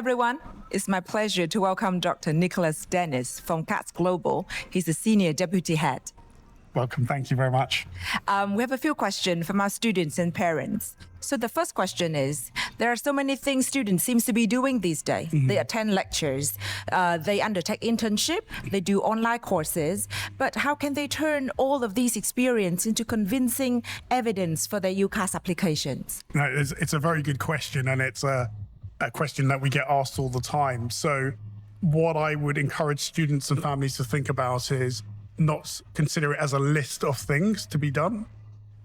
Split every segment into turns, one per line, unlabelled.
everyone. It's my pleasure to welcome Dr. Nicholas Dennis from UCAS Global. He's the Senior Deputy Head.
Welcome. Thank you very much.
We have a few questions from our students and parents. So the first question is, there are so many things students seem to be doing these days. Mm-hmm. They attend lectures, they undertake internship, they do online courses, but how can they turn all of these experience into convincing evidence for their UCAS applications?
No, it's a very good question, and it's a question that we get asked all the time. So what I would encourage students and families to think about is not consider it as a list of things to be done,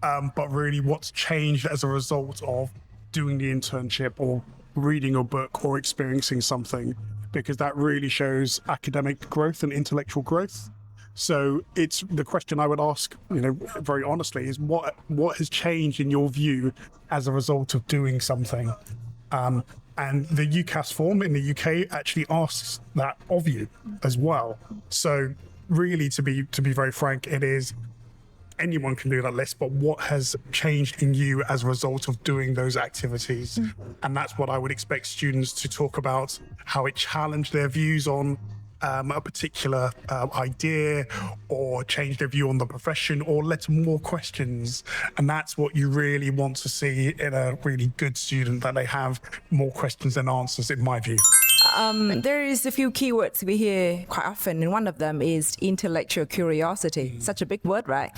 but really what's changed as a result of doing the internship or reading a book or experiencing something, because that really shows academic growth and intellectual growth. So it's the question I would ask, very honestly, is what has changed in your view as a result of doing something? And the UCAS form in the UK actually asks that of you as well. So really, to be very frank, it is anyone can do that list, but what has changed in you as a result of doing those activities? And that's what I would expect students to talk about, how it challenged their views on a particular idea, or change their view on the profession, or led to more questions. And that's what you really want to see in a really good student, that they have more questions than answers, in my view.
There is a few keywords we hear quite often, and one of them is intellectual curiosity. Such a big word, right?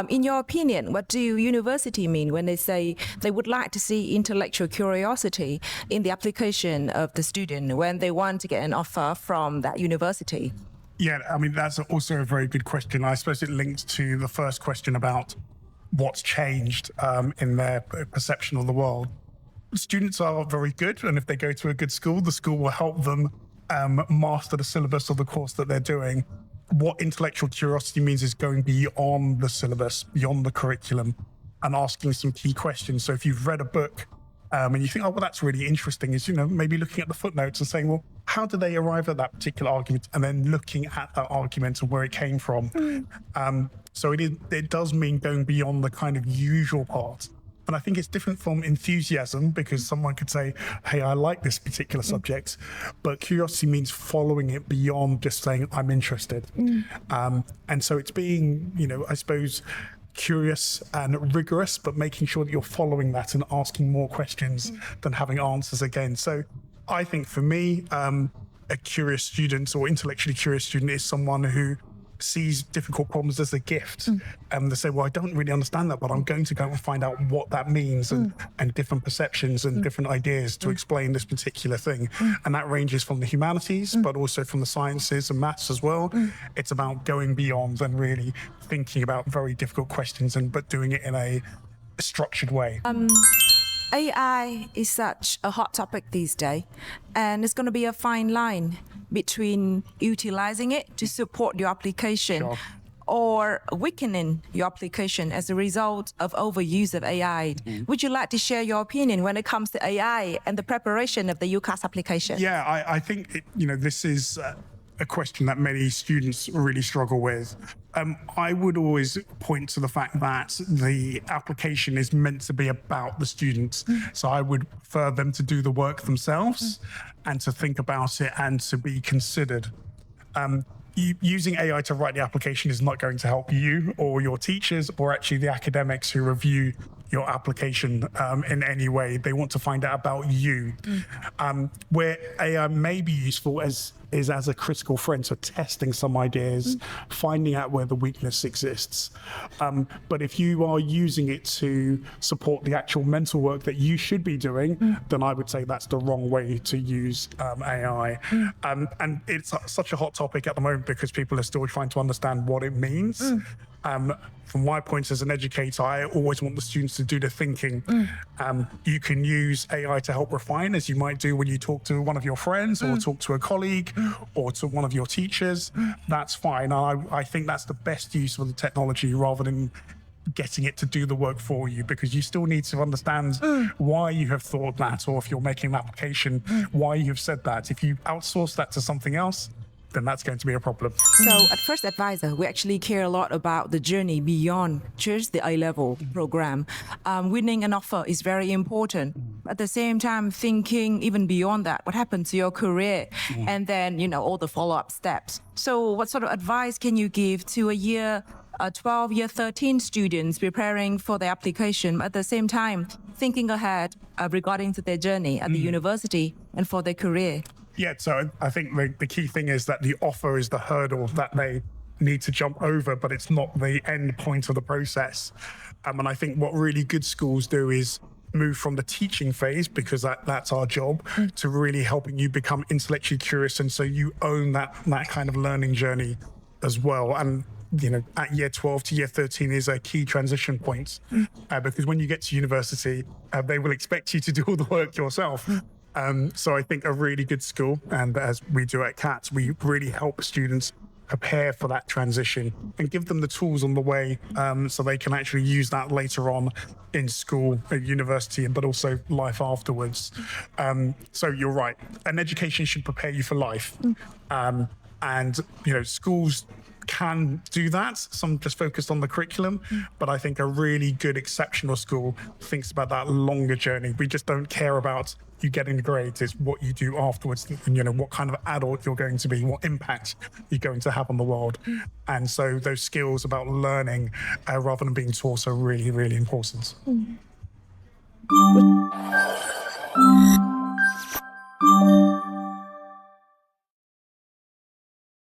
In your opinion, what do university mean when they say they would like to see intellectual curiosity in the application of the student when they want to get an offer from that university?
Yeah, I mean, that's also a very good question. I suppose it links to the first question about what's changed in their perception of the world. Students are very good, and if they go to a good school, the school will help them master the syllabus of the course that they're doing. What intellectual curiosity means is going beyond the syllabus, beyond the curriculum, and asking some key questions. So if you've read a book and you think, oh, well, that's really interesting, is, maybe looking at the footnotes and saying, well, how did they arrive at that particular argument? And then looking at that argument and where it came from. So it does mean going beyond the kind of usual part. And I think it's different from enthusiasm, because someone could say, hey, I like this particular subject, but curiosity means following it beyond just saying, I'm interested. And so it's being, I suppose, curious and rigorous, but making sure that you're following that and asking more questions than having answers again. So I think for me, a curious student or intellectually curious student is someone who sees difficult problems as a gift, and they say, well, I don't really understand that, but I'm going to go and find out what that means, and different perceptions and different ideas to explain this particular thing. And that ranges from the humanities, but also from the sciences and maths as well. It's about going beyond and really thinking about very difficult questions, but doing it in a structured way.
AI is such a hot topic these days, and it's going to be a fine line between utilizing it to support your application or weakening your application as a result of overuse of AI. Would you like to share your opinion when it comes to AI and the preparation of the UCAS application?
Yeah, I think, this is a question that many students really struggle with. I would always point to the fact that the application is meant to be about the students. So I would prefer them to do the work themselves and to think about it and to be considered. Using AI to write the application is not going to help you or your teachers or actually the academics who review your application in any way. They want to find out about you. Where AI may be useful is as a critical friend, so testing some ideas, finding out where the weakness exists. But if you are using it to support the actual mental work that you should be doing, then I would say that's the wrong way to use AI. And it's such a hot topic at the moment because people are still trying to understand what it means. From my point as an educator, I always want the students to do the thinking. You can use AI to help refine, as you might do when you talk to one of your friends or talk to a colleague or to one of your teachers. That's fine. I think that's the best use of the technology rather than getting it to do the work for you, because you still need to understand why you have thought that, or if you're making an application, why you've said that. If you outsource that to something else, then that's going to be a problem.
So at First Edvisor, we actually care a lot about the journey beyond just the A-level program. Winning an offer is very important. At the same time, thinking even beyond that, what happened to your career? And then, all the follow-up steps. So what sort of advice can you give to a 12, year 13 students preparing for the application, but at the same time, thinking ahead regarding to their journey at the university and for their career?
Yeah, so I think the key thing is that the offer is the hurdle that they need to jump over, but it's not the end point of the process. And I think what really good schools do is move from the teaching phase, because that's our job, to really helping you become intellectually curious. And so you own that kind of learning journey as well. And at year 12 to year 13 is a key transition point, because when you get to university, they will expect you to do all the work yourself. So I think a really good school, and as we do at CATS, we really help students prepare for that transition and give them the tools on the way, so they can actually use that later on in school, at university, but also life afterwards. So you're right. An education should prepare you for life. And schools can do that. Some just focused on the curriculum, but I think a really good exceptional school thinks about that longer journey. We just don't care about you getting the grades. It's what you do afterwards, and what kind of adult you're going to be, what impact you're going to have on the world. And so those skills about learning rather than being taught are really, really important.